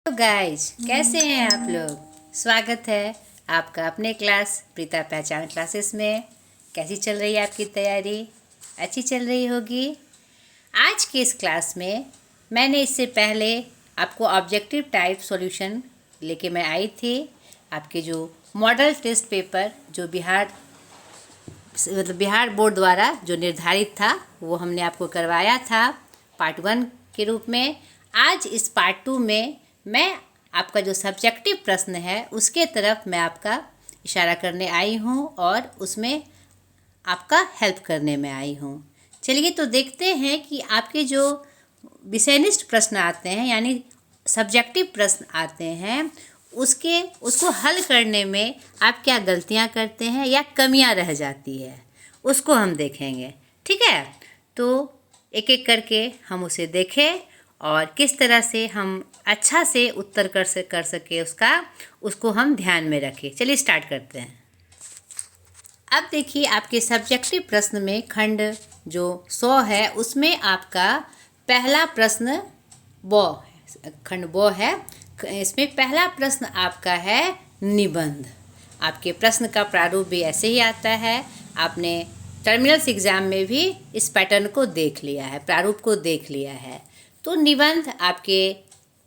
तो गाइज कैसे हैं आप लोग। स्वागत है आपका अपने क्लास प्रीता पहचान क्लासेस में। कैसी चल रही है आपकी तैयारी? अच्छी चल रही होगी। आज के इस क्लास में मैंने इससे पहले आपको ऑब्जेक्टिव टाइप सॉल्यूशन लेके मैं आई थी। आपके जो मॉडल टेस्ट पेपर जो बिहार बोर्ड द्वारा जो निर्धारित था वो हमने आपको करवाया था पार्ट 1 के रूप में। आज इस पार्ट 2 में मैं आपका जो सब्जेक्टिव प्रश्न है उसके तरफ मैं आपका इशारा करने आई हूँ और उसमें आपका हेल्प करने में आई हूँ। चलिए तो देखते हैं कि आपके जो विषयनिष्ठ प्रश्न आते हैं यानी सब्जेक्टिव प्रश्न आते हैं उसको हल करने में आप क्या गलतियाँ करते हैं या कमियाँ रह जाती है उसको हम देखेंगे। ठीक है, तो एक एक करके हम उसे देखें और किस तरह से हम अच्छा से उत्तर कर सके उसको हम ध्यान में रखें। चलिए स्टार्ट करते हैं। अब देखिए आपके सब्जेक्टिव प्रश्न में खंड जो 100 है उसमें आपका पहला प्रश्न खंड ब है। इसमें पहला प्रश्न आपका है निबंध। आपके प्रश्न का प्रारूप भी ऐसे ही आता है। आपने टर्मिनल्स एग्ज़ाम में भी इस पैटर्न को देख लिया है, प्रारूप को देख लिया है। तो निबंध आपके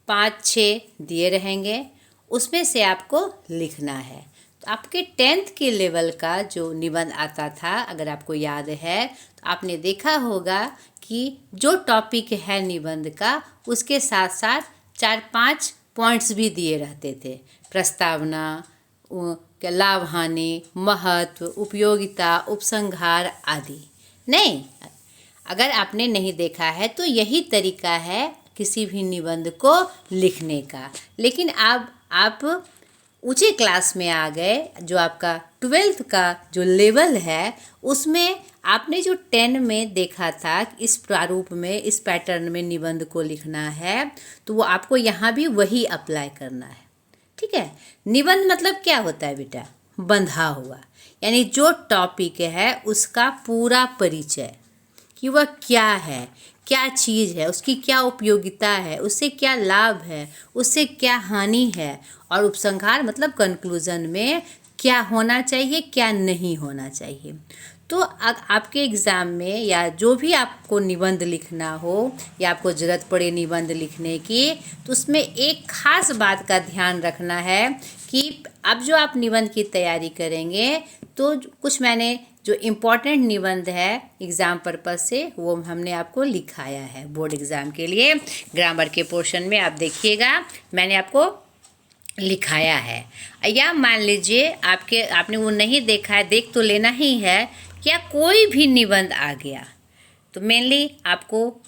5-6 दिए रहेंगे, उसमें से आपको लिखना है। तो आपके 10th के लेवल का जो निबंध आता था, अगर आपको याद है तो आपने देखा होगा कि जो टॉपिक है निबंध का उसके साथ साथ 4-5 पॉइंट्स भी दिए रहते थे। प्रस्तावना, लाभ हानि, महत्व, उपयोगिता, उपसंहार आदि। नहीं, अगर आपने नहीं देखा है तो यही तरीका है किसी भी निबंध को लिखने का। लेकिन अब आप ऊंचे क्लास में आ गए, जो आपका 12th का जो लेवल है उसमें आपने जो 10 में देखा था इस प्रारूप में, इस पैटर्न में निबंध को लिखना है, तो वो आपको यहाँ भी वही अप्लाई करना है। ठीक है, निबंध मतलब क्या होता है बेटा? बंधा हुआ, यानी जो टॉपिक है उसका पूरा परिचय कि वह क्या है, क्या चीज़ है, उसकी क्या उपयोगिता है, उससे क्या लाभ है, उससे क्या हानि है, और उपसंहार मतलब कंक्लूजन में क्या होना चाहिए, क्या नहीं होना चाहिए। तो आपके एग्ज़ाम में या जो भी आपको निबंध लिखना हो या आपको ज़रूरत पड़े निबंध लिखने की, तो उसमें एक ख़ास बात का ध्यान रखना है कि अब जो आप निबंध की तैयारी करेंगे तो कुछ मैंने जो इम्पॉर्टेंट निबंध है एग्ज़ाम पर्पज़ से वो हमने आपको लिखाया है बोर्ड एग्ज़ाम के लिए। ग्रामर के पोर्शन में आप देखिएगा मैंने आपको लिखाया है। या मान लीजिए आपने वो नहीं देखा है, देख तो लेना ही है। क्या कोई भी निबंध आ गया तो मेनली आपको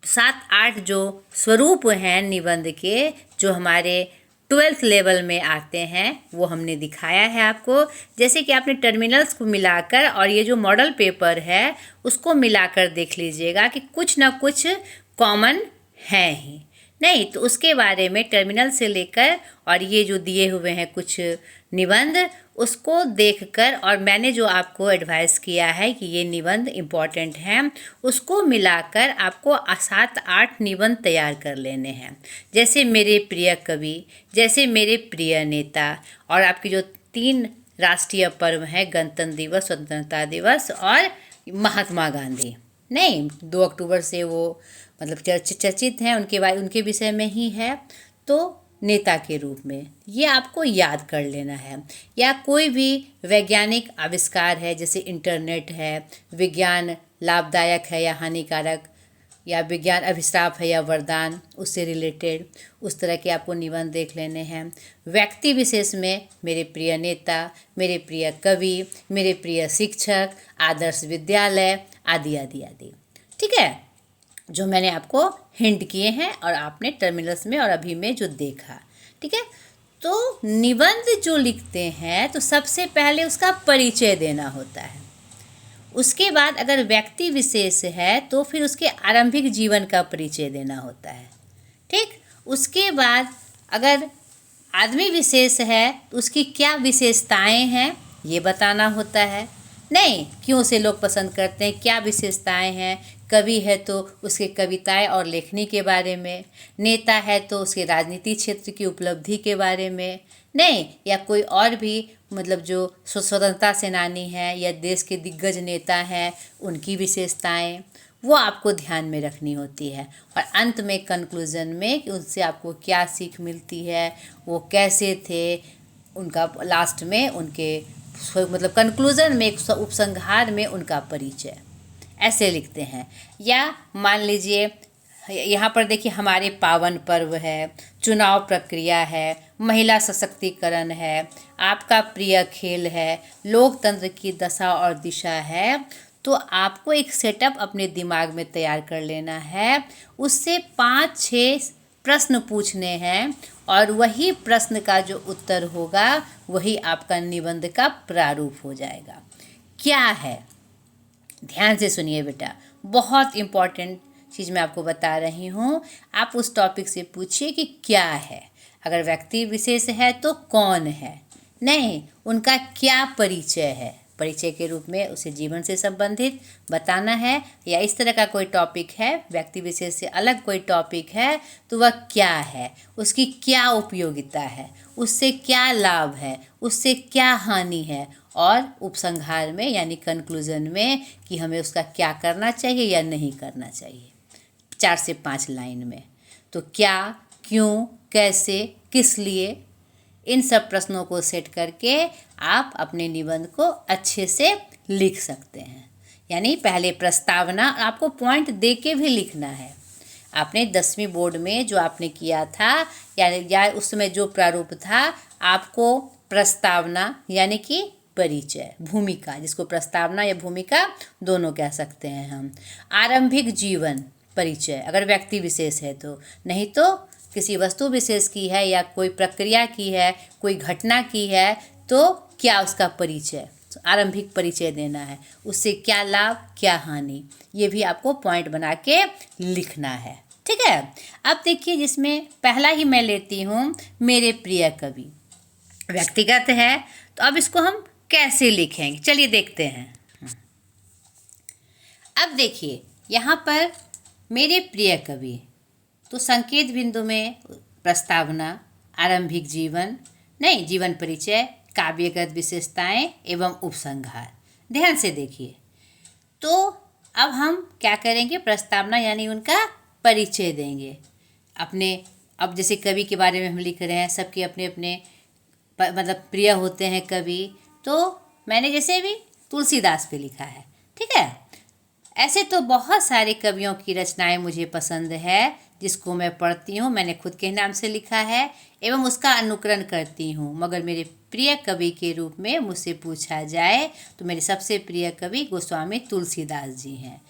7-8 जो स्वरूप हैं निबंध के, जो हमारे 12th लेवल में आते हैं, वो हमने दिखाया है आपको। जैसे कि आपने टर्मिनल्स को मिलाकर और ये जो मॉडल पेपर है उसको मिलाकर देख लीजिएगा कि कुछ ना कुछ कॉमन है ही। नहीं तो उसके बारे में टर्मिनल से लेकर और ये जो दिए हुए हैं कुछ निबंध, उसको देखकर और मैंने जो आपको एडवाइस किया है कि ये निबंध इम्पॉर्टेंट हैं, उसको मिलाकर आपको 7-8 निबंध तैयार कर लेने हैं। जैसे मेरे प्रिय कवि, जैसे मेरे प्रिय नेता, और आपकी जो 3 राष्ट्रीय पर्व हैं, गणतंत्र दिवस, स्वतंत्रता दिवस और महात्मा गांधी। नहीं, 2 अक्टूबर से वो मतलब चर्चित हैं, उनके विषय में ही है। तो नेता के रूप में ये आपको याद कर लेना है। या कोई भी वैज्ञानिक आविष्कार है, जैसे इंटरनेट है, विज्ञान लाभदायक है या हानिकारक, या विज्ञान अभिशाप है या वरदान, उससे रिलेटेड उस तरह के आपको निबंध देख लेने हैं। व्यक्ति विशेष में मेरे प्रिय नेता, मेरे प्रिय कवि, मेरे प्रिय शिक्षक, आदर्श विद्यालय आदि आदि आदि। ठीक है, जो मैंने आपको हिंट किए हैं और आपने टर्मिनल्स में और अभी में जो देखा। ठीक है, तो निबंध जो लिखते हैं तो सबसे पहले उसका परिचय देना होता है। उसके बाद अगर व्यक्ति विशेष है तो फिर उसके आरंभिक जीवन का परिचय देना होता है। ठीक, उसके बाद अगर आदमी विशेष है तो उसकी क्या विशेषताएं हैं ये बताना होता है। नहीं, क्यों उसे लोग पसंद करते हैं, क्या विशेषताएं हैं। कवि है तो उसके कविताएं और लेखनी के बारे में, नेता है तो उसके राजनीति क्षेत्र की उपलब्धि के बारे में, नहीं, या कोई और भी मतलब जो स्वतंत्रता सेनानी है या देश के दिग्गज नेता हैं उनकी विशेषताएं, वो आपको ध्यान में रखनी होती है। और अंत में कंक्लूज़न में कि उनसे आपको क्या सीख मिलती है, वो कैसे थे, उनका लास्ट में उनके मतलब कंक्लूज़न में, एक उपसंहार में उनका परिचय ऐसे लिखते हैं। या मान लीजिए यहाँ पर देखिए, हमारे पावन पर्व है, चुनाव प्रक्रिया है, महिला सशक्तिकरण है, आपका प्रिय खेल है, लोकतंत्र की दशा और दिशा है। तो आपको एक सेटअप अपने दिमाग में तैयार कर लेना है, उससे 5-6 प्रश्न पूछने हैं और वही प्रश्न का जो उत्तर होगा वही आपका निबंध का प्रारूप हो जाएगा। क्या है, ध्यान से सुनिए बेटा, बहुत इम्पॉर्टेंट चीज़ मैं आपको बता रही हूँ। आप उस टॉपिक से पूछिए कि क्या है। अगर व्यक्ति विशेष है तो कौन है, नहीं, उनका क्या परिचय है, परिचय के रूप में उसे जीवन से संबंधित बताना है। या इस तरह का कोई टॉपिक है, व्यक्ति विशेष से अलग कोई टॉपिक है, तो वह क्या है, उसकी क्या उपयोगिता है, उससे क्या लाभ है, उससे क्या हानि है, और उपसंहार में यानी कंक्लूजन में कि हमें उसका क्या करना चाहिए या नहीं करना चाहिए, 4 से 5 लाइन में। तो क्या, क्यों, कैसे, किस लिए, इन सब प्रश्नों को सेट करके आप अपने निबंध को अच्छे से लिख सकते हैं। यानी पहले प्रस्तावना, आपको पॉइंट दे के भी लिखना है। आपने 10वीं बोर्ड में जो आपने किया था या उस समय जो प्रारूप था, आपको प्रस्तावना यानी कि परिचय, भूमिका, जिसको प्रस्तावना या भूमिका दोनों कह सकते हैं हम, आरंभिक जीवन परिचय अगर व्यक्ति विशेष है तो, नहीं तो किसी वस्तु विशेष की है या कोई प्रक्रिया की है, कोई घटना की है, तो क्या उसका परिचय, आरंभिक परिचय देना है, उससे क्या लाभ क्या हानि, ये भी आपको पॉइंट बना के लिखना है। ठीक है। अब देखिए, जिसमें पहला ही मैं लेती हूँ, मेरे प्रिय कवि, व्यक्तिगत है, तो अब इसको हम कैसे लिखेंगे, चलिए देखते हैं। अब देखिए यहाँ पर मेरे प्रिय कवि, तो संकेत बिंदु में प्रस्तावना, आरंभिक जीवन, नहीं, जीवन परिचय, काव्यगत विशेषताएं एवं उपसंहार। ध्यान से देखिए। तो अब हम क्या करेंगे, प्रस्तावना यानी उनका परिचय देंगे अपने। अब जैसे कवि के बारे में हम लिख रहे हैं, सबके अपने अपने मतलब प्रिय होते हैं कवि, तो मैंने जैसे भी तुलसीदास पे लिखा है। ठीक है। ऐसे तो बहुत सारे कवियों की रचनाएं मुझे पसंद है, जिसको मैं पढ़ती हूँ, मैंने खुद के नाम से लिखा है एवं उसका अनुकरण करती हूँ। मगर मेरे प्रिय कवि के रूप में मुझसे पूछा जाए तो मेरे सबसे प्रिय कवि गोस्वामी तुलसीदास जी हैं।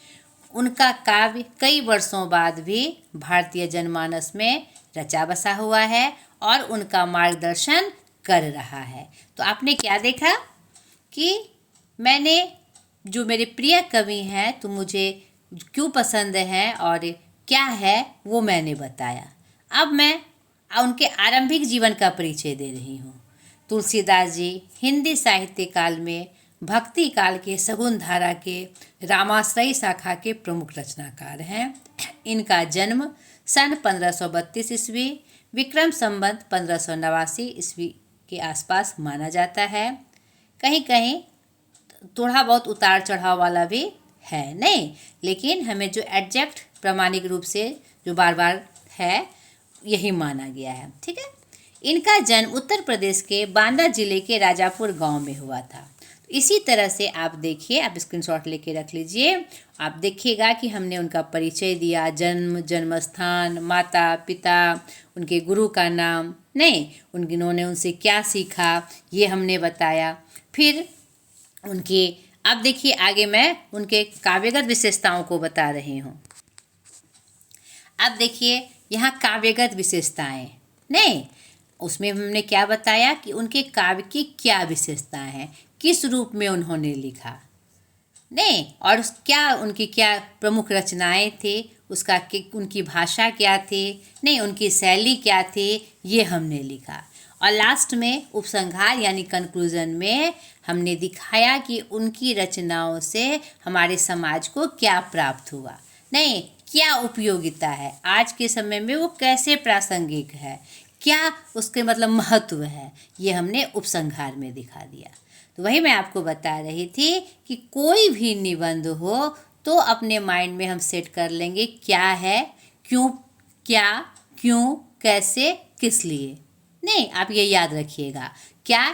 उनका काव्य कई वर्षों बाद भी भारतीय जनमानस में रचा बसा हुआ है और उनका मार्गदर्शन कर रहा है। तो आपने क्या देखा कि मैंने जो मेरे प्रिय कवि हैं तो मुझे क्यों पसंद हैं और क्या है वो मैंने बताया। अब मैं उनके आरंभिक जीवन का परिचय दे रही हूँ। तुलसीदास जी हिंदी साहित्य काल में भक्ति काल के सगुन धारा के रामाश्रयी शाखा के प्रमुख रचनाकार हैं। इनका जन्म सन 1532 ईस्वी विक्रम संवत 1589 ईस्वी के आसपास माना जाता है। कहीं कहीं थोड़ा बहुत उतार चढ़ाव वाला भी है, नहीं, लेकिन हमें जो एग्जैक्ट प्रामाणिक रूप से जो बार बार है यही माना गया है। ठीक है। इनका जन्म उत्तर प्रदेश के बांदा जिले के राजापुर गांव में हुआ था। तो इसी तरह से आप देखिए, आप स्क्रीनशॉट लेके रख लीजिए, आप देखिएगा कि हमने उनका परिचय दिया, जन्म, जन्म स्थान, माता पिता, उनके गुरु का नाम, नहीं, उन्होंने उनसे क्या सीखा ये हमने बताया। फिर उनके, अब देखिए आगे मैं उनके काव्यगत विशेषताओं को बता रही हूँ। अब देखिए यहाँ काव्यगत विशेषताएं, नहीं, उसमें हमने क्या बताया कि उनके काव्य की क्या विशेषताएं हैं, किस रूप में उन्होंने लिखा, नहीं, और क्या उनकी क्या प्रमुख रचनाएं थी, उसका उनकी भाषा क्या थी, नहीं, उनकी शैली क्या थी, ये हमने लिखा। और लास्ट में उपसंहार यानी कंक्लूजन में हमने दिखाया कि उनकी रचनाओं से हमारे समाज को क्या प्राप्त हुआ, नहीं क्या उपयोगिता है, आज के समय में वो कैसे प्रासंगिक है, क्या उसके मतलब महत्व है, ये हमने उपसंहार में दिखा दिया। तो वही मैं आपको बता रही थी कि कोई भी निबंध हो तो अपने माइंड में हम सेट कर लेंगे क्या है, क्यों, क्या, क्यों, कैसे, किस लिए। नहीं, आप ये याद रखिएगा, क्या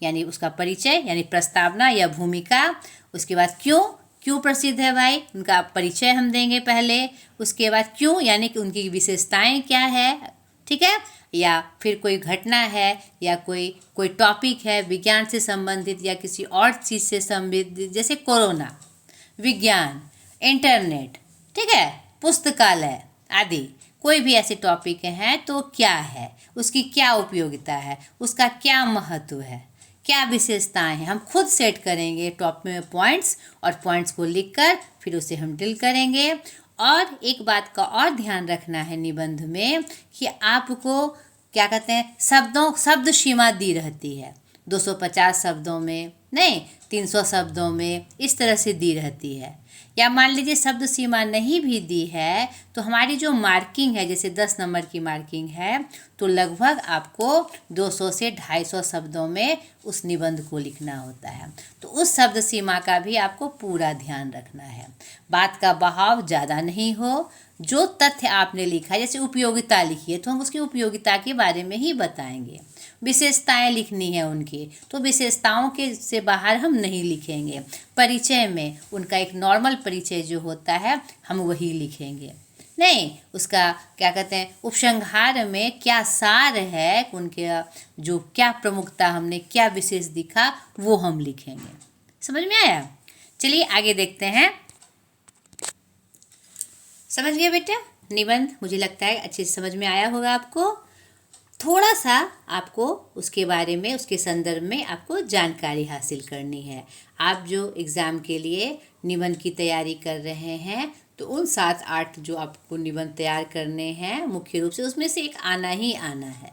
यानी उसका परिचय यानी प्रस्तावना या भूमिका, उसके बाद क्यों, क्यों प्रसिद्ध है भाई, उनका परिचय हम देंगे पहले, उसके बाद क्यों यानी कि उनकी विशेषताएं क्या है, ठीक है, या फिर कोई घटना है या कोई टॉपिक है विज्ञान से संबंधित या किसी और चीज़ से संबंधित, जैसे कोरोना, विज्ञान, इंटरनेट, ठीक है, पुस्तकालय आदि कोई भी ऐसे टॉपिक हैं तो क्या है, उसकी क्या उपयोगिता है, उसका क्या महत्व है, क्या विशेषताएं हैं, हम खुद सेट करेंगे टॉप में पॉइंट्स, और पॉइंट्स को लिखकर फिर उसे हम ड्रिल करेंगे। और एक बात का और ध्यान रखना है निबंध में कि आपको क्या कहते हैं, शब्द सीमा दी रहती है, 250 शब्दों में नहीं, 300 शब्दों में, इस तरह से दी रहती है। या मान लीजिए शब्द सीमा नहीं भी दी है तो हमारी जो मार्किंग है, जैसे 10 नंबर की मार्किंग है, तो लगभग आपको 200 से 250 शब्दों में उस निबंध को लिखना होता है। तो उस शब्द सीमा का भी आपको पूरा ध्यान रखना है, बात का बहाव ज़्यादा नहीं हो। जो तथ्य आपने लिखा है, जैसे उपयोगिता लिखी है तो हम उसकी उपयोगिता के बारे में ही बताएंगे, विशेषताएं लिखनी है उनकी तो विशेषताओं के से बाहर हम नहीं लिखेंगे, परिचय में उनका एक नॉर्मल परिचय जो होता है हम वही लिखेंगे, नहीं उसका क्या कहते हैं उपसंहार में क्या सार है, उनके जो क्या प्रमुखता हमने क्या विशेष दिखा वो हम लिखेंगे। समझ में आया? चलिए आगे देखते हैं। समझ गया बेटा निबंध? मुझे लगता है अच्छे से समझ में आया होगा आपको। थोड़ा सा आपको उसके बारे में, उसके संदर्भ में आपको जानकारी हासिल करनी है। आप जो एग्ज़ाम के लिए निबंध की तैयारी कर रहे हैं तो उन 7-8 जो आपको निबंध तैयार करने हैं मुख्य रूप से, उसमें से एक आना ही आना है,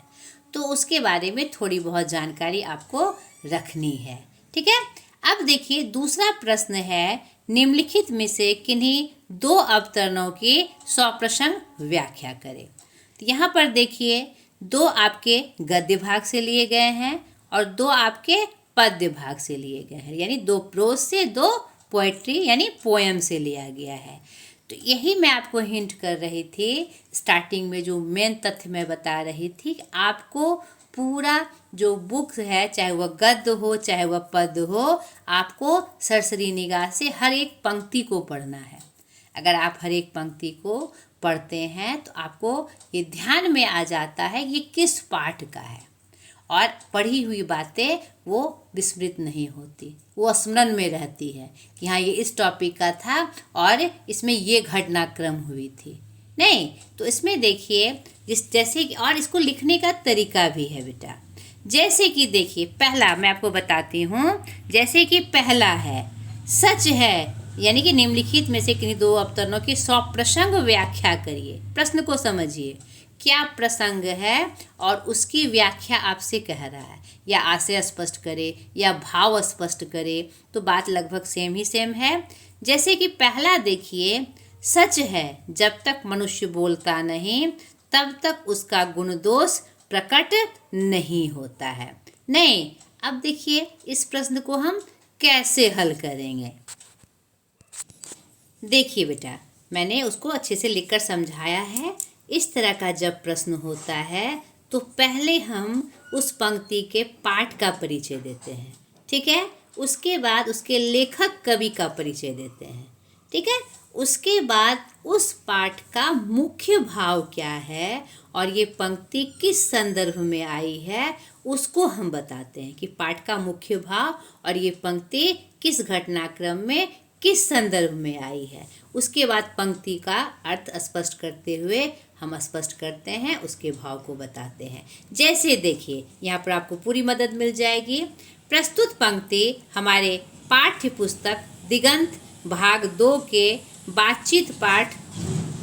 तो उसके बारे में थोड़ी बहुत जानकारी आपको रखनी है, ठीक है। अब देखिए दूसरा प्रश्न है, निम्नलिखित में से किन्हीं 2 अवतरणों की सप्रसंग व्याख्या करें। तो यहाँ पर देखिए 2 आपके गद्य भाग से लिए गए हैं और 2 आपके पद्य भाग से लिए गए हैं, यानी 2 प्रोज से 2 पोएट्री यानी पोएम से लिया गया है। तो यही मैं आपको हिंट कर रही थी स्टार्टिंग में, जो मेन तथ्य मैं बता रही थी कि आपको पूरा जो बुक है, चाहे वह गद्य हो चाहे वह पद्य हो, आपको सरसरी निगाह से हर एक पंक्ति को पढ़ना है। अगर आप हर एक पंक्ति को पढ़ते हैं तो आपको ये ध्यान में आ जाता है ये किस पाठ का है, और पढ़ी हुई बातें वो विस्मृत नहीं होती, वो स्मरण में रहती है कि हाँ ये इस टॉपिक का था और इसमें ये घटनाक्रम हुई थी। नहीं तो इसमें देखिए जैसे कि, और इसको लिखने का तरीका भी है बेटा। जैसे कि देखिए पहला मैं आपको बताती हूँ, जैसे कि पहला है सच है, यानी कि निम्नलिखित में से किन्हीं 2 अवतरणों की सप्रसंग व्याख्या करिए। प्रश्न को समझिए, क्या प्रसंग है और उसकी व्याख्या आपसे कह रहा है, या आशय स्पष्ट करे या भाव स्पष्ट करे, तो बात लगभग सेम ही सेम है। जैसे कि पहला देखिए, सच है जब तक मनुष्य बोलता नहीं तब तक उसका गुण दोष प्रकट नहीं होता है। नहीं, अब देखिए इस प्रश्न को हम कैसे हल करेंगे। देखिए बेटा मैंने उसको अच्छे से लिखकर समझाया है। इस तरह का जब प्रश्न होता है तो पहले हम उस पंक्ति के पाठ का परिचय देते हैं, ठीक है, उसके बाद उसके लेखक कवि का परिचय देते हैं, ठीक है, उसके बाद उस पाठ का मुख्य भाव क्या है और ये पंक्ति किस संदर्भ में आई है उसको हम बताते हैं कि पाठ का मुख्य भाव और ये पंक्ति किस घटनाक्रम में किस संदर्भ में आई है। उसके बाद पंक्ति का अर्थ स्पष्ट करते हुए हम स्पष्ट करते हैं, उसके भाव को बताते हैं। जैसे देखिए यहाँ पर आपको पूरी मदद मिल जाएगी। प्रस्तुत पंक्ति हमारे पाठ्य पुस्तक दिगंत भाग 2 के बातचीत पाठ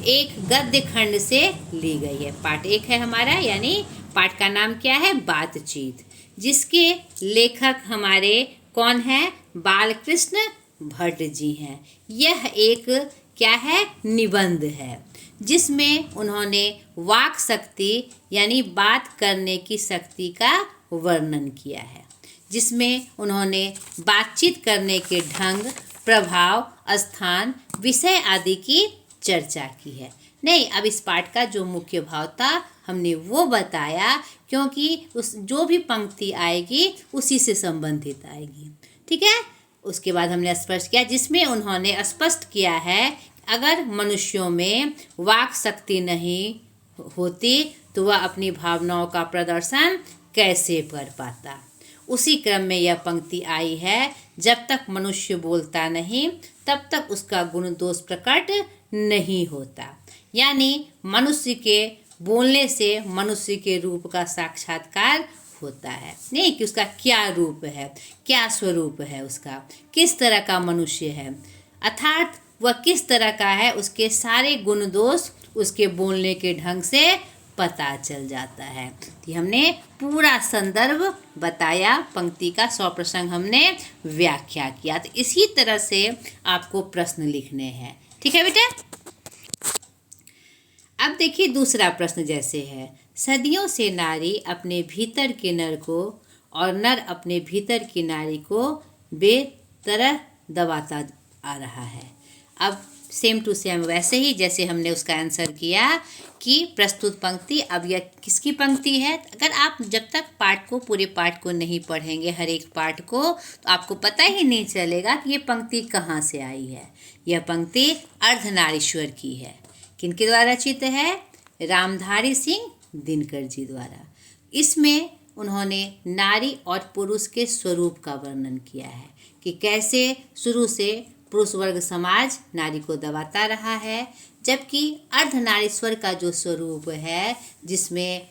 1 गद्य खंड से ली गई है। पाठ 1 है हमारा, यानी पाठ का नाम क्या है? बातचीत, जिसके लेखक हमारे कौन है? बालकृष्ण भट्ट जी हैं। यह एक क्या है? निबंध है, जिसमें उन्होंने वाक शक्ति यानी बात करने की शक्ति का वर्णन किया है, जिसमें उन्होंने बातचीत करने के ढंग, प्रभाव, स्थान, विषय आदि की चर्चा की है। नहीं, अब इस पाठ का जो मुख्य भाव था हमने वो बताया, क्योंकि उस जो भी पंक्ति आएगी उसी से संबंधित आएगी। ठीक है। उसके बाद हमने स्पष्ट किया, जिसमें उन्होंने स्पष्ट किया है अगर मनुष्यों में वाक शक्ति नहीं होती तो वह अपनी भावनाओं का प्रदर्शन कैसे कर पाता। उसी क्रम में यह पंक्ति आई है, जब तक मनुष्य बोलता नहीं तब तक उसका गुण दोष प्रकट नहीं होता। यानी मनुष्य के बोलने से मनुष्य के रूप का साक्षात्कार होता है, नहीं कि उसका क्या रूप है, क्या स्वरूप है, उसका किस तरह का मनुष्य है, अर्थात वह किस तरह का है, उसके सारे गुण दोष उसके बोलने के ढंग से पता चल जाता है। तो हमने पूरा संदर्भ बताया, पंक्ति का 100 प्रसंग हमने व्याख्या किया। तो इसी तरह से आपको प्रश्न लिखने हैं। ठीक है बेटा। अब देखिए दूसरा प्रश्न जैसे है, सदियों से नारी अपने भीतर के नर को और नर अपने भीतर की नारी को बेतरह दबाता आ रहा है। अब सेम टू सेम वैसे ही जैसे हमने उसका आंसर किया कि प्रस्तुत पंक्ति, अब यह किसकी पंक्ति है? अगर आप जब तक पाठ को, पूरे पाठ को नहीं पढ़ेंगे, हर एक पाठ को, तो आपको पता ही नहीं चलेगा कि ये पंक्ति कहाँ से आई है। यह पंक्ति अर्धनारीश्वर की है। किनके द्वारा रचित है? रामधारी सिंह दिनकर जी द्वारा। इसमें उन्होंने नारी और पुरुष के स्वरूप का वर्णन किया है कि कैसे शुरू से पुरुष वर्ग समाज नारी को दबाता रहा है, जबकि अर्धनारीश्वर का जो स्वरूप है, जिसमें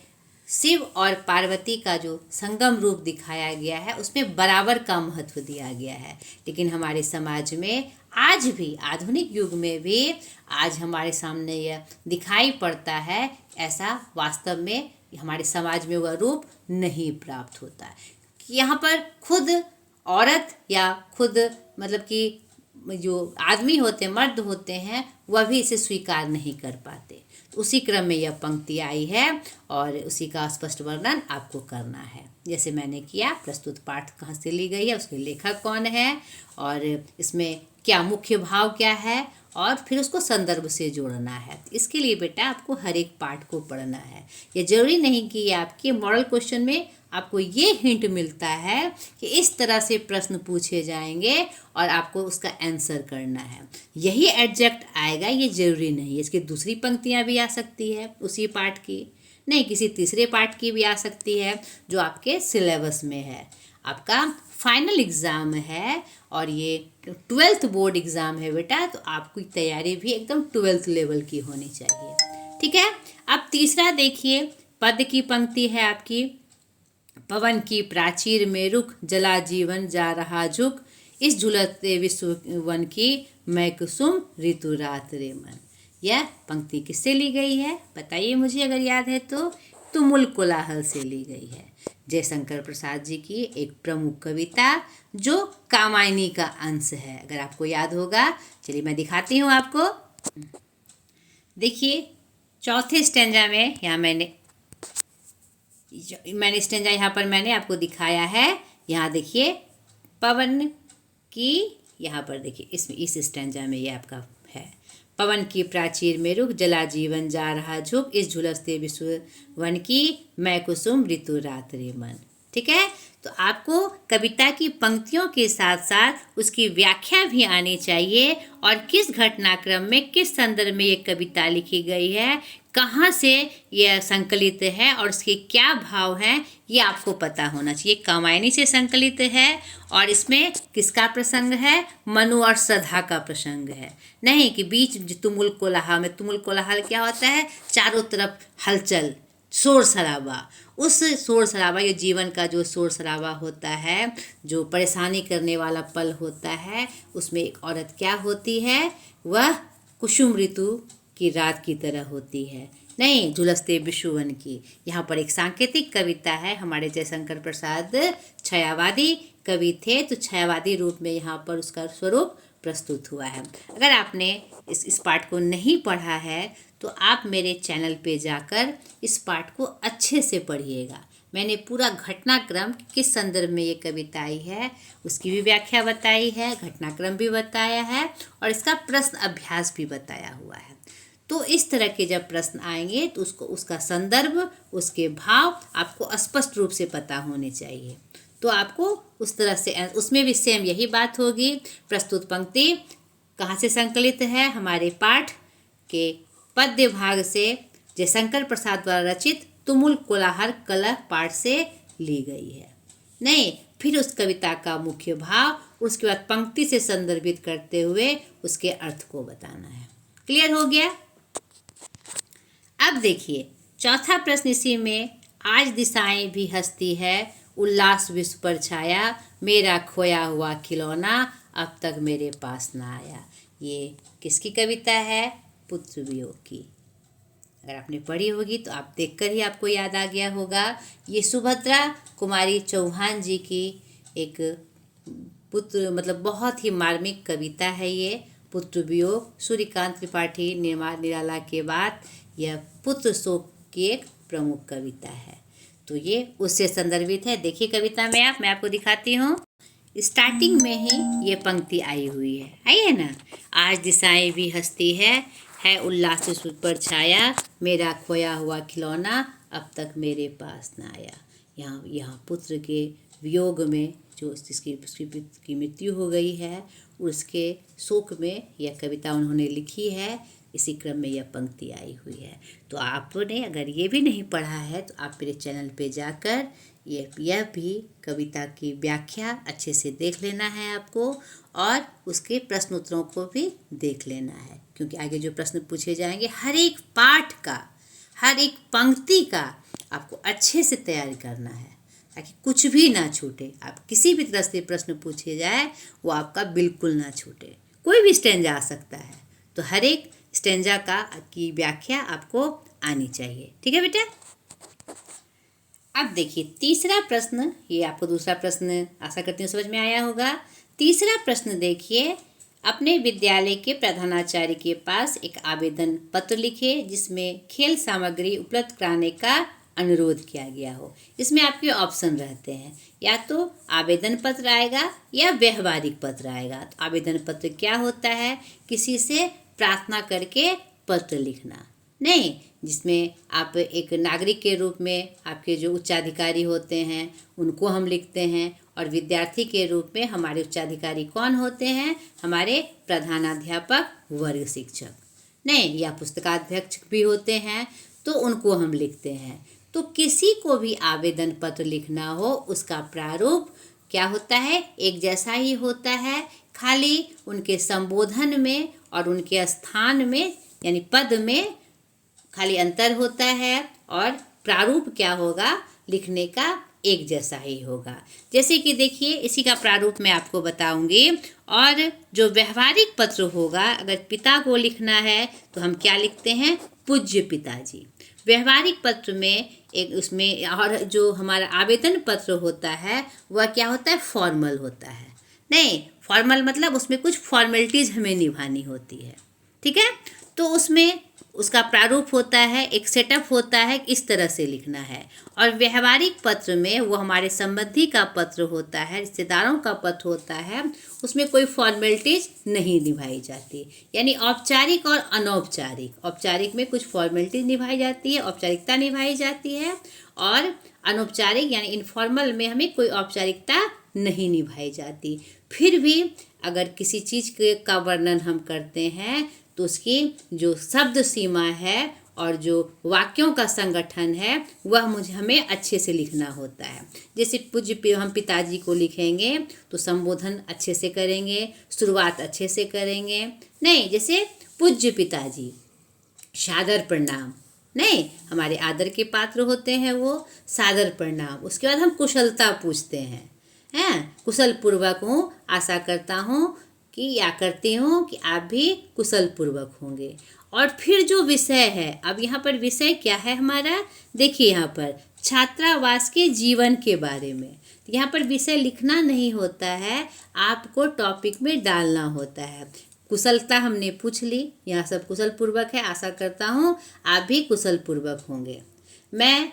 शिव और पार्वती का जो संगम रूप दिखाया गया है, उसमें बराबर का महत्व दिया गया है। लेकिन हमारे समाज में आज भी, आधुनिक युग में भी आज हमारे सामने यह दिखाई पड़ता है, ऐसा वास्तव में हमारे समाज में वह रूप नहीं प्राप्त होता है। यहाँ पर खुद औरत या खुद मतलब कि जो आदमी होते, मर्द होते हैं, वह भी इसे स्वीकार नहीं कर पाते। उसी क्रम में यह पंक्ति आई है और उसी का स्पष्ट वर्णन आपको करना है, जैसे मैंने किया। प्रस्तुत पाठ कहाँ से ली गई है, उसके लेखक कौन है और इसमें क्या मुख्य भाव क्या है, और फिर उसको संदर्भ से जोड़ना है। इसके लिए बेटा आपको हर एक पाठ को पढ़ना है। ये जरूरी नहीं कि ये आपके मॉडल क्वेश्चन में आपको ये हिंट मिलता है कि इस तरह से प्रश्न पूछे जाएंगे और आपको उसका आंसर करना है, यही एग्जैक्ट आएगा, ये जरूरी नहीं है। इसकी दूसरी पंक्तियां भी आ सकती है उसी पाठ की, नहीं किसी तीसरे पाठ की भी आ सकती है जो आपके सिलेबस में है। आपका फाइनल एग्ज़ाम है और ये 12th बोर्ड एग्ज़ाम है बेटा, तो आपकी तैयारी भी एकदम 12th लेवल की होनी चाहिए। ठीक है। अब तीसरा देखिए, पद की पंक्ति है आपकी, पवन की प्राचीर में रुख, जला जीवन जा रहा झुक, इस झुलते विश्व वन की मैं कुसुम ऋतु रात रे मन। यह पंक्ति किससे ली गई है बताइए मुझे, अगर याद है तो तुमुल कोलाहल से ली गई है। जयशंकर प्रसाद जी की एक प्रमुख कविता जो कामायनी का अंश है, अगर आपको याद होगा। चलिए मैं दिखाती हूँ आपको। देखिए चौथे स्टेंजा में यहाँ मैंने स्टेंजा यहाँ पर मैंने आपको दिखाया है। यहाँ देखिए पवन की, यहाँ पर देखिए इसमें इस स्टेंजा में ये आपका है, पवन की प्राचीर में रुख, जला जीवन जा रहा झुक, इस झुलसते विश्व वन की मैं कुसुम ऋतु रात रे मन। ठीक है। तो आपको कविता की पंक्तियों के साथ साथ उसकी व्याख्या भी आनी चाहिए और किस घटनाक्रम में, किस संदर्भ में ये कविता लिखी गई है, कहाँ से यह संकलित है और इसके क्या भाव हैं, ये आपको पता होना चाहिए। कामायनी से संकलित है और इसमें किसका प्रसंग है? मनु और सधा का प्रसंग है। नहीं कि बीच तुमुल कोलाहल में, तुमुल कोलाहल क्या होता है? चारों तरफ हलचल, शोर शराबा। उस शोर शराबा, ये जीवन का जो शोर शराबा होता है, जो परेशानी करने वाला पल होता है, उसमें एक औरत क्या होती है? वह कुसुम ऋतु की रात की तरह होती है। नहीं, झुलसते विषुवन की। यहाँ पर एक सांकेतिक कविता है। हमारे जयशंकर प्रसाद छायावादी कवि थे, तो छायावादी रूप में यहाँ पर उसका स्वरूप प्रस्तुत हुआ है। अगर आपने इस पाठ को नहीं पढ़ा है तो आप मेरे चैनल पे जाकर इस पाठ को अच्छे से पढ़िएगा। मैंने पूरा घटनाक्रम किस संदर्भ में ये कविता आई है उसकी भी व्याख्या बताई है, घटनाक्रम भी बताया है और इसका प्रश्न अभ्यास भी बताया हुआ है। तो इस तरह के जब प्रश्न आएंगे तो उसको उसका संदर्भ, उसके भाव आपको स्पष्ट रूप से पता होने चाहिए। तो आपको उस तरह से उसमें भी सेम यही बात होगी। प्रस्तुत पंक्ति कहाँ से संकलित है? हमारे पाठ के पद्य भाग से जयशंकर प्रसाद द्वारा रचित तुमुल कोलाहल कलह पाठ से ली गई है। नहीं, फिर उस कविता का मुख्य भाव उसके बाद पंक्ति से संदर्भित करते हुए उसके अर्थ को बताना है। क्लियर हो गया? अब देखिए चौथा प्रश्न इसी में, आज दिशाएं भी हंसती है, उल्लास विश्व पर छाया, मेरा खोया हुआ खिलौना अब तक मेरे पास ना आया। ये किसकी कविता है? पुत्र वियोग की। अगर आपने पढ़ी होगी तो आप देखकर ही आपको याद आ गया होगा। ये सुभद्रा कुमारी चौहान जी की एक पुत्र मतलब बहुत ही मार्मिक कविता है ये। पुत्र वियोग सूर्यकांत त्रिपाठी निराला के बाद यह पुत्र शोक की एक प्रमुख कविता है। तो ये उससे संदर्भित है। देखिए कविता में मैं आपको दिखाती हूँ। स्टार्टिंग में ही ये पंक्ति आई हुई है, आई है ना। आज दिशाएं भी हंसती है उल्लास विश्व पर छाया, मेरा खोया हुआ खिलौना अब तक मेरे पास ना आया। यहाँ पुत्र के वियोग में जो उसकी मृत्यु हो गई है, उसके शोक में यह कविता उन्होंने लिखी है। इसी क्रम में यह पंक्ति आई हुई है। तो आपने अगर ये भी नहीं पढ़ा है तो आप मेरे चैनल पे जाकर यह भी कविता की व्याख्या अच्छे से देख लेना है आपको, और उसके प्रश्न उत्तरों को भी देख लेना है, क्योंकि आगे जो प्रश्न पूछे जाएंगे हर एक पाठ का, हर एक पंक्ति का आपको अच्छे से तैयारी करना है ताकि कुछ भी ना छूटे। आप किसी भी तरह से प्रश्न पूछे जाए वो आपका बिल्कुल ना छूटे। कोई भी स्टैंजा आ सकता है, तो हर एक स्टैंजा की व्याख्या आपको आनी चाहिए। ठीक है बेटा? अब देखिए तीसरा प्रश्न, ये आपको दूसरा प्रश्न आशा करती हूँ समझ में आया होगा। तीसरा प्रश्न देखिए, अपने विद्यालय के प्रधानाचार्य के पास एक आवेदन पत्र लिखे जिसमें खेल सामग्री उपलब्ध कराने का अनुरोध किया गया हो। इसमें आपके ऑप्शन रहते हैं, या तो आवेदन पत्र आएगा या व्यवहारिक पत्र आएगा। तो आवेदन पत्र क्या होता है? किसी से प्रार्थना करके पत्र लिखना। नहीं, जिसमें आप एक नागरिक के रूप में आपके जो उच्चाधिकारी होते हैं उनको हम लिखते हैं, और विद्यार्थी के रूप में हमारे उच्चाधिकारी कौन होते हैं? हमारे प्रधानाध्यापक, वर्ग शिक्षक, नहीं, या पुस्तकाध्यक्ष भी होते हैं, तो उनको हम लिखते हैं। तो किसी को भी आवेदन पत्र लिखना हो उसका प्रारूप क्या होता है? एक जैसा ही होता है, खाली उनके संबोधन में और उनके स्थान में यानी पद में खाली अंतर होता है, और प्रारूप क्या होगा? लिखने का एक जैसा ही होगा। जैसे कि देखिए इसी का प्रारूप मैं आपको बताऊंगी। और जो व्यवहारिक पत्र होगा, अगर पिता को लिखना है तो हम क्या लिखते हैं? पूज्य पिताजी। व्यवहारिक पत्र में एक उसमें, और जो हमारा आवेदन पत्र होता है वह क्या होता है? फॉर्मल होता है। नहीं, फॉर्मल मतलब उसमें कुछ फॉर्मेलिटीज़ हमें निभानी होती है। ठीक है? तो उसमें उसका प्रारूप होता है, एक सेटअप होता है, इस तरह से लिखना है। और व्यवहारिक पत्र में वो हमारे संबंधी का पत्र होता है, रिश्तेदारों का पत्र होता है, उसमें कोई फॉर्मेलिटीज नहीं निभाई जाती। यानी औपचारिक और अनौपचारिक, औपचारिक में कुछ फॉर्मेलिटीज निभाई जाती है, औपचारिकता निभाई जाती है, और अनौपचारिक यानी इनफॉर्मल में हमें कोई औपचारिकता नहीं निभाई जाती। फिर भी अगर किसी चीज़ का वर्णन हम करते हैं तो उसकी जो शब्द सीमा है और जो वाक्यों का संगठन है वह हमें अच्छे से लिखना होता है। जैसे पूज्य हम पिताजी को लिखेंगे तो संबोधन अच्छे से करेंगे, शुरुआत अच्छे से करेंगे। नहीं, जैसे पूज्य पिताजी, सादर प्रणाम, नहीं, हमारे आदर के पात्र होते हैं वो, सादर प्रणाम। उसके बाद हम कुशलता पूछते हैं, कुशल पूर्वक हूँ, आशा करता हूँ कि या करती हूँ कि आप भी कुशल पूर्वक होंगे। और फिर जो विषय है, अब यहाँ पर विषय क्या है हमारा, देखिए यहाँ पर छात्रावास के जीवन के बारे में। यहाँ पर विषय लिखना नहीं होता है, आपको टॉपिक में डालना होता है। कुशलता हमने पूछ ली, यहाँ सब कुशल पूर्वक है, आशा करता हूँ आप भी कुशल पूर्वक होंगे। मैं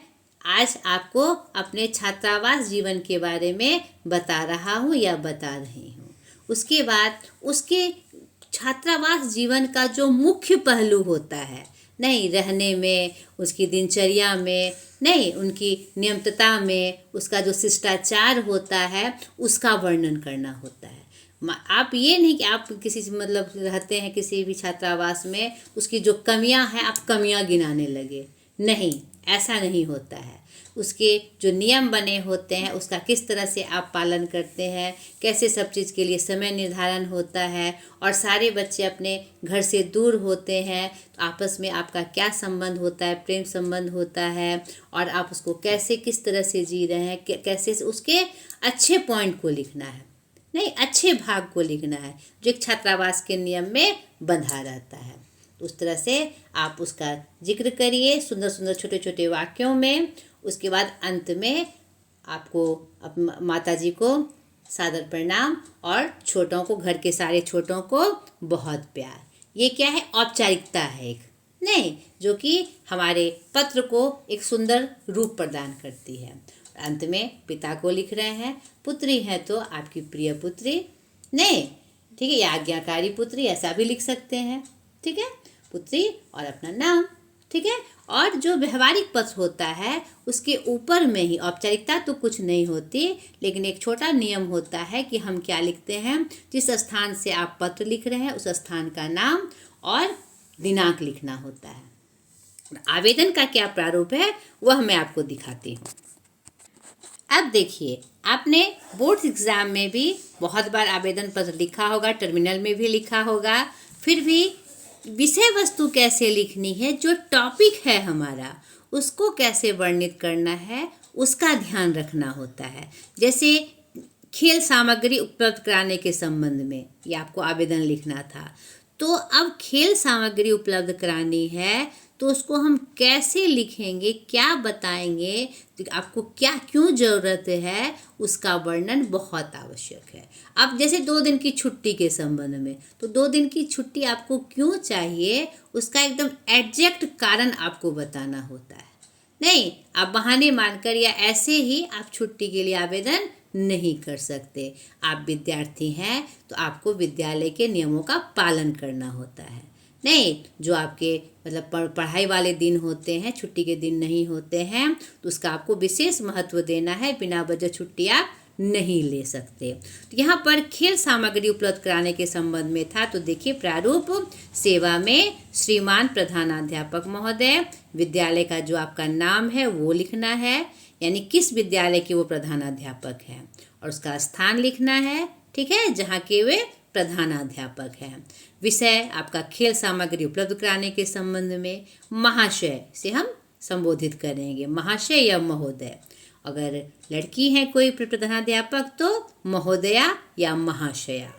आज आपको अपने छात्रावास जीवन के बारे में बता रहा हूँ या बता रही हूँ। उसके बाद उसके छात्रावास जीवन का जो मुख्य पहलू होता है, नहीं रहने में, उसकी दिनचर्या में, नहीं उनकी नियमितता में, उसका जो शिष्टाचार होता है उसका वर्णन करना होता है। आप ये नहीं कि आप किसी मतलब रहते हैं किसी भी छात्रावास में, उसकी जो कमियां हैं आप कमियां गिनाने लगे, नहीं, ऐसा नहीं होता है। उसके जो नियम बने होते हैं उसका किस तरह से आप पालन करते हैं, कैसे सब चीज़ के लिए समय निर्धारण होता है, और सारे बच्चे अपने घर से दूर होते हैं तो आपस में आपका क्या संबंध होता है, प्रेम संबंध होता है, और आप उसको कैसे किस तरह से जी रहे हैं, कैसे उसके अच्छे पॉइंट को लिखना है, नहीं अच्छे भाग को लिखना है जो एक छात्रावास के नियम में बंधा रहता है। उस तरह से आप उसका जिक्र करिए सुंदर सुंदर छोटे छोटे वाक्यों में। उसके बाद अंत में आपको माता जी को सादर प्रणाम और छोटों को, घर के सारे छोटों को बहुत प्यार। ये क्या है, औपचारिकता है एक, नहीं, जो कि हमारे पत्र को एक सुंदर रूप प्रदान करती है। अंत में पिता को लिख रहे हैं, पुत्री है तो आपकी प्रिय पुत्री, नहीं ठीक है, या आज्ञाकारी पुत्री ऐसा भी लिख सकते हैं, ठीक है, पुत्री और अपना नाम, ठीक है। और जो व्यवहारिक पत्र होता है उसके ऊपर में ही, औपचारिकता तो कुछ नहीं होती, लेकिन एक छोटा नियम होता है कि हम क्या लिखते हैं, जिस स्थान से आप पत्र लिख रहे हैं उस स्थान का नाम और दिनांक लिखना होता है। आवेदन का क्या प्रारूप है वह मैं आपको दिखाती हूँ। अब देखिए, आपने बोर्ड एग्ज़ाम में भी बहुत बार आवेदन पत्र लिखा होगा, टर्मिनल में भी लिखा होगा, फिर भी विषय वस्तु कैसे लिखनी है, जो टॉपिक है हमारा उसको कैसे वर्णित करना है उसका ध्यान रखना होता है। जैसे खेल सामग्री उपलब्ध कराने के संबंध में ये आपको आवेदन लिखना था, तो अब खेल सामग्री उपलब्ध करानी है तो उसको हम कैसे लिखेंगे, क्या बताएंगे, आपको क्या क्यों ज़रूरत है, उसका वर्णन बहुत आवश्यक है। अब जैसे 2 दिन की छुट्टी के संबंध में, तो 2 दिन की छुट्टी आपको क्यों चाहिए उसका एकदम एग्जैक्ट कारण आपको बताना होता है। नहीं, आप बहाने मानकर या ऐसे ही आप छुट्टी के लिए आवेदन नहीं कर सकते। आप विद्यार्थी हैं तो आपको विद्यालय के नियमों का पालन करना होता है। नहीं, जो आपके मतलब पढ़ाई वाले दिन होते हैं, छुट्टी के दिन नहीं होते हैं, तो उसका आपको विशेष महत्व देना है, बिना वजह छुट्टी आप नहीं ले सकते। तो यहाँ पर खेल सामग्री उपलब्ध कराने के संबंध में था, तो देखिए प्रारूप, सेवा में श्रीमान प्रधानाध्यापक महोदय, विद्यालय का जो आपका नाम है वो लिखना है, यानी किस विद्यालय के वो प्रधानाध्यापक हैं, और उसका स्थान लिखना है, ठीक है, जहाँ के वे प्रधानाध्यापक हैं। विषय आपका खेल सामग्री उपलब्ध कराने के संबंध में महाशय से हम संबोधित करेंगे, महाशय या महोदय। अगर लड़की है कोई प्रधानाध्यापक तो महोदया या महाशया।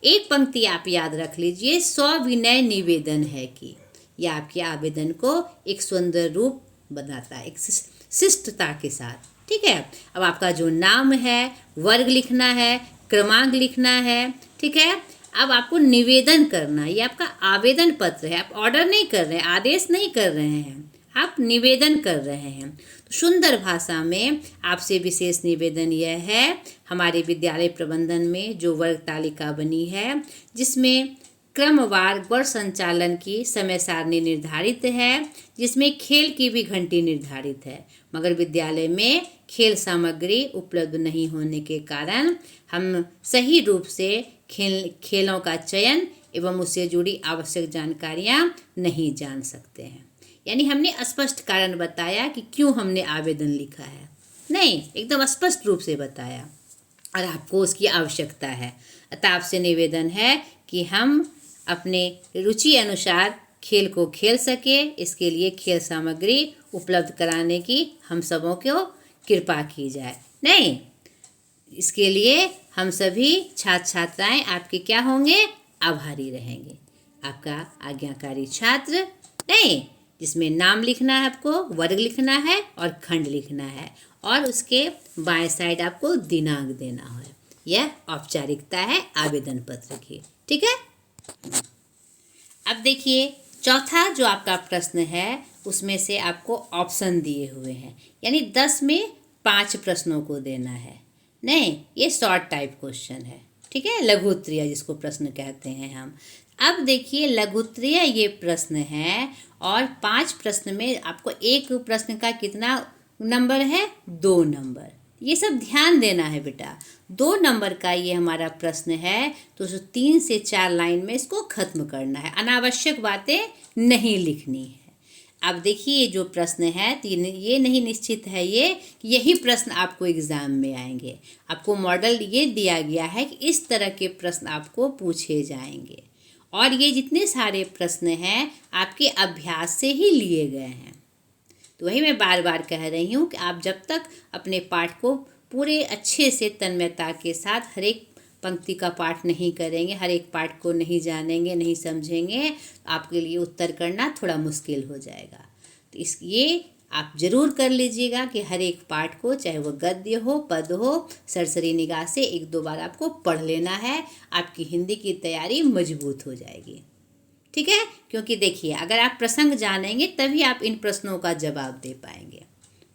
एक पंक्ति आप याद रख लीजिए, सविनय निवेदन है कि यह आपके आवेदन को एक सुंदर रूप बनाता है, एक शिष्टता के साथ, ठीक है। अब आपका जो नाम है, वर्ग लिखना है, क्रमांक लिखना है, ठीक है। अब आपको निवेदन करना, ये आपका आवेदन पत्र है, आप ऑर्डर नहीं कर रहे हैं, आदेश नहीं कर रहे हैं, आप निवेदन कर रहे हैं। तो सुंदर भाषा में आपसे विशेष निवेदन यह है, हमारे विद्यालय प्रबंधन में जो वर्ग तालिका बनी है, जिसमें क्रमवार वर्ग संचालन की समय सारणी निर्धारित है, जिसमें खेल की भी घंटी निर्धारित है, मगर विद्यालय में खेल सामग्री उपलब्ध नहीं होने के कारण हम सही रूप से खेलों का चयन एवं उससे जुड़ी आवश्यक जानकारियाँ नहीं जान सकते हैं। यानी हमने स्पष्ट कारण बताया कि क्यों हमने आवेदन लिखा है, नहीं, एकदम स्पष्ट रूप से बताया, और आपको उसकी आवश्यकता है। अतः आपसे निवेदन है कि हम अपने रुचि अनुसार खेल को खेल सके, इसके लिए खेल सामग्री उपलब्ध कराने की हम सबों को कृपा की जाए। नहीं, इसके लिए हम सभी छात्र छात्राएं आपके क्या होंगे, आभारी रहेंगे। आपका आज्ञाकारी छात्र, नहीं, जिसमें नाम लिखना है, आपको वर्ग लिखना है और खंड लिखना है, और उसके बाएं साइड आपको दिनांक देना है। यह औपचारिकता है आवेदन पत्र की। ठीक है। अब देखिए चौथा जो आपका प्रश्न है उसमें से आपको ऑप्शन दिए हुए हैं, यानी 10 में 5 प्रश्नों को देना है। नहीं, ये शॉर्ट टाइप क्वेश्चन है। ठीक है, लघु उत्तरीय जिसको प्रश्न कहते हैं हम। अब देखिए लघु उत्तरीय ये प्रश्न है और 5 प्रश्न में आपको एक प्रश्न का कितना नंबर है? 2 नंबर। ये सब ध्यान देना है बेटा। 2 नंबर का ये हमारा प्रश्न है, तो 3 से 4 लाइन में इसको खत्म करना है, अनावश्यक बातें नहीं लिखनी है। अब देखिए जो प्रश्न है ये नहीं निश्चित है यही प्रश्न आपको एग्ज़ाम में आएंगे। आपको मॉडल ये दिया गया है कि इस तरह के प्रश्न आपको पूछे जाएंगे, और ये जितने सारे प्रश्न हैं आपके अभ्यास से ही लिए गए हैं। तो वही मैं बार बार कह रही हूँ कि आप जब तक अपने पाठ को पूरे अच्छे से तन्मयता के साथ हर एक पंक्ति का पाठ नहीं करेंगे, हर एक पाठ को नहीं जानेंगे, नहीं समझेंगे, तो आपके लिए उत्तर करना थोड़ा मुश्किल हो जाएगा। तो ये आप ज़रूर कर लीजिएगा कि हर एक पाठ को, चाहे वो गद्य हो, पद हो, सरसरी निगाह से 1-2 बार आपको पढ़ लेना है। आपकी हिंदी की तैयारी मजबूत हो जाएगी। ठीक है, क्योंकि देखिए अगर आप प्रसंग जानेंगे तभी आप इन प्रश्नों का जवाब दे पाएंगे,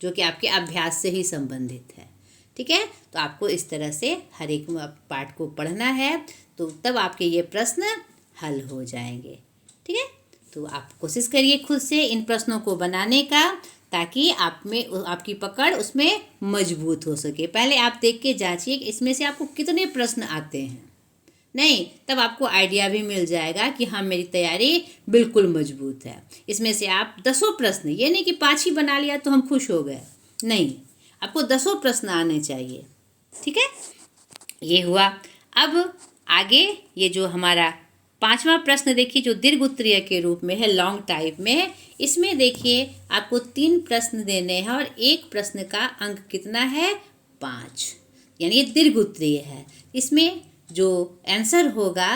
जो कि आपके अभ्यास से ही संबंधित है। ठीक है, तो आपको इस तरह से हर एक पाठ को पढ़ना है, तो तब आपके ये प्रश्न हल हो जाएंगे। ठीक है, तो आप कोशिश करिए खुद से इन प्रश्नों को बनाने का, ताकि आप में आपकी पकड़ उसमें मजबूत हो सके। पहले आप देख के जांचिए कि इसमें से आपको कितने प्रश्न आते हैं। नहीं, तब आपको आइडिया भी मिल जाएगा कि हाँ मेरी तैयारी बिल्कुल मजबूत है। इसमें से आप 10 प्रश्न, ये नहीं कि 5 ही बना लिया तो हम खुश हो गए, नहीं, आपको 10 प्रश्न आने चाहिए। ठीक है, ये हुआ। अब आगे ये जो हमारा 5वां प्रश्न देखिए, जो दीर्घ उत्तरीय के रूप में है, लॉन्ग टाइप में। इसमें देखिए आपको 3 प्रश्न देने हैं और एक प्रश्न का अंक कितना है? 5, यानी ये दीर्घ उत्तरीय है। इसमें जो आंसर होगा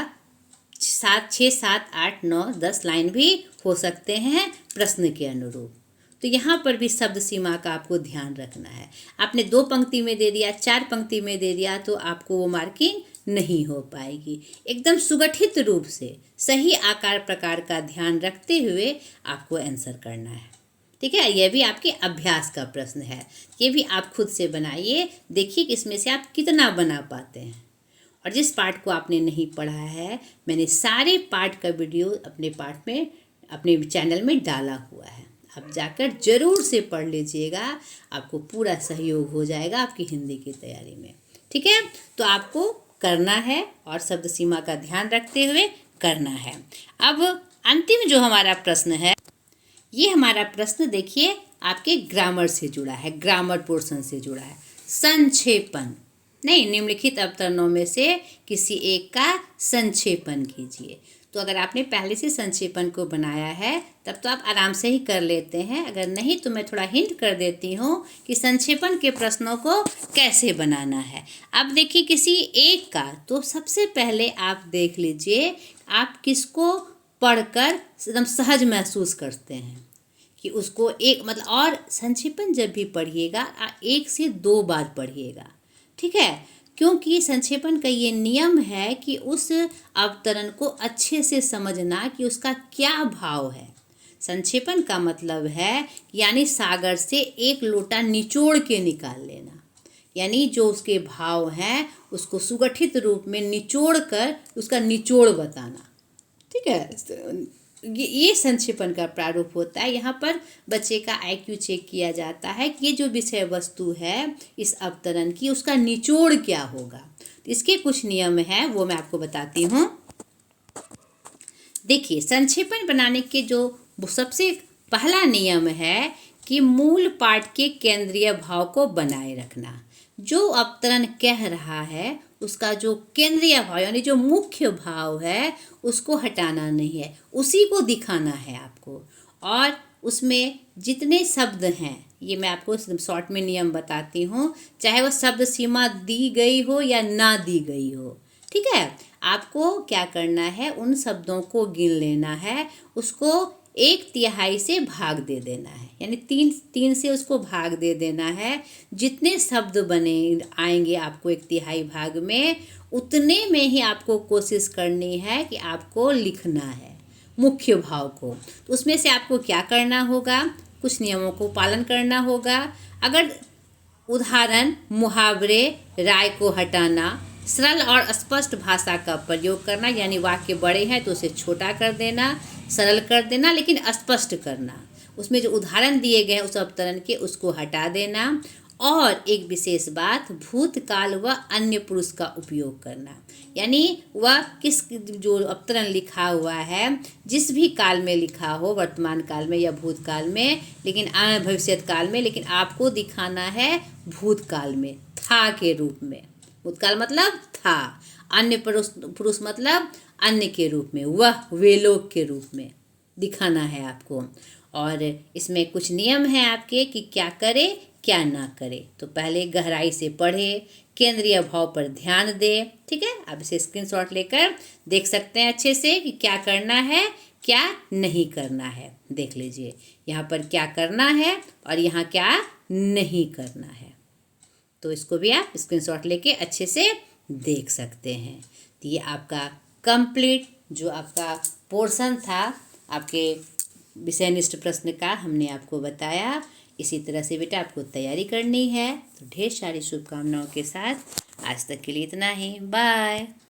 6, 7, 8, 9, 10 लाइन भी हो सकते हैं प्रश्न के अनुरूप। तो यहाँ पर भी शब्द सीमा का आपको ध्यान रखना है। आपने 2 पंक्ति में दे दिया, 4 पंक्ति में दे दिया, तो आपको वो मार्किंग नहीं हो पाएगी। एकदम सुगठित रूप से सही आकार प्रकार का ध्यान रखते हुए आपको आंसर करना है। ठीक है, यह भी आपके अभ्यास का प्रश्न है। ये भी आप खुद से बनाइए, देखिए कि इसमें से आप कितना बना पाते हैं। और जिस पाठ को आपने नहीं पढ़ा है, मैंने सारे पाठ का वीडियो अपने पाठ में, अपने चैनल में डाला हुआ है। आप जाकर जरूर से पढ़ लीजिएगा, आपको पूरा सहयोग हो जाएगा आपकी हिंदी की तैयारी में। ठीक है, तो आपको करना है और शब्द सीमा का ध्यान रखते हुए करना है। अब अंतिम जो हमारा प्रश्न है, ये हमारा प्रश्न देखिए आपके ग्रामर से जुड़ा है, ग्रामर पोर्शन से जुड़ा है। संक्षेपण, नहीं, निम्नलिखित अवतरणों में से किसी एक का संक्षेपण कीजिए। तो अगर आपने पहले से संक्षेपण को बनाया है तब तो आप आराम से ही कर लेते हैं। अगर नहीं तो मैं थोड़ा हिंट कर देती हूँ कि संक्षेपण के प्रश्नों को कैसे बनाना है। अब देखिए किसी एक का, तो सबसे पहले आप देख लीजिए आप किसको पढ़कर एकदम सहज महसूस करते हैं कि उसको एक मतलब, और संक्षेपण जब भी पढ़िएगा 1 से 2 बार पढ़िएगा। ठीक है, क्योंकि संक्षेपण का ये नियम है कि उस अवतरण को अच्छे से समझना कि उसका क्या भाव है। संक्षेपण का मतलब है यानी सागर से एक लोटा निचोड़ के निकाल लेना, यानी जो उसके भाव हैं उसको सुगठित रूप में निचोड़ कर उसका निचोड़ बताना। ठीक है, ये संक्षेपण का प्रारूप होता है। यहाँ पर बच्चे का IQ चेक किया जाता है कि ये जो विषय वस्तु है इस अवतरण की, उसका निचोड़ क्या होगा। तो इसके कुछ नियम हैं, वो मैं आपको बताती हूँ। देखिए संक्षेपण बनाने के जो सबसे पहला नियम है कि मूल पाठ के केंद्रीय भाव को बनाए रखना। जो अवतरण कह रहा है उसका जो केंद्रीय भाव यानी जो मुख्य भाव है उसको हटाना नहीं है, उसी को दिखाना है आपको। और उसमें जितने शब्द हैं, ये मैं आपको शॉर्ट में नियम बताती हूँ, चाहे वो शब्द सीमा दी गई हो या ना दी गई हो। ठीक है, आपको क्या करना है, उन शब्दों को गिन लेना है, उसको 1/3 से भाग दे देना है, यानी तीन से उसको भाग दे देना है। जितने शब्द बने आएंगे आपको 1/3 भाग में, उतने में ही आपको कोशिश करनी है कि आपको लिखना है मुख्य भाव को। तो उसमें से आपको क्या करना होगा, कुछ नियमों को पालन करना होगा। अगर उदाहरण, मुहावरे, राय को हटाना, सरल और स्पष्ट भाषा का प्रयोग करना, यानी वाक्य बड़े हैं तो उसे छोटा कर देना, सरल कर देना लेकिन स्पष्ट करना, उसमें जो उदाहरण दिए गए हैं उस अवतरण के उसको हटा देना। और एक विशेष बात, भूतकाल व अन्य पुरुष का उपयोग करना, यानी वह किस जो अवतरण लिखा हुआ है जिस भी काल में लिखा हो, वर्तमान काल में या भूतकाल में, लेकिन भविष्यत काल में, लेकिन आपको दिखाना है भूतकाल में, था के रूप में। भूतकाल मतलब था, अन्य पुरुष मतलब अन्य के रूप में, वह वे लोग के रूप में दिखाना है आपको। और इसमें कुछ नियम हैं आपके कि क्या करे क्या ना करे। तो पहले गहराई से पढ़े, केंद्रीय भाव पर ध्यान दे। ठीक है, आप इसे स्क्रीनशॉट लेकर देख सकते हैं अच्छे से कि क्या करना है क्या नहीं करना है। देख लीजिए यहाँ पर क्या करना है और यहाँ क्या नहीं करना है। तो इसको भी आप स्क्रीनशॉट लेके अच्छे से देख सकते हैं। तो ये आपका कंप्लीट जो आपका पोर्शन था आपके विषयनिष्ठ प्रश्न का हमने आपको बताया। इसी तरह से बेटा आपको तैयारी करनी है। तो ढेर सारी शुभकामनाओं के साथ आज तक के लिए इतना ही। बाय।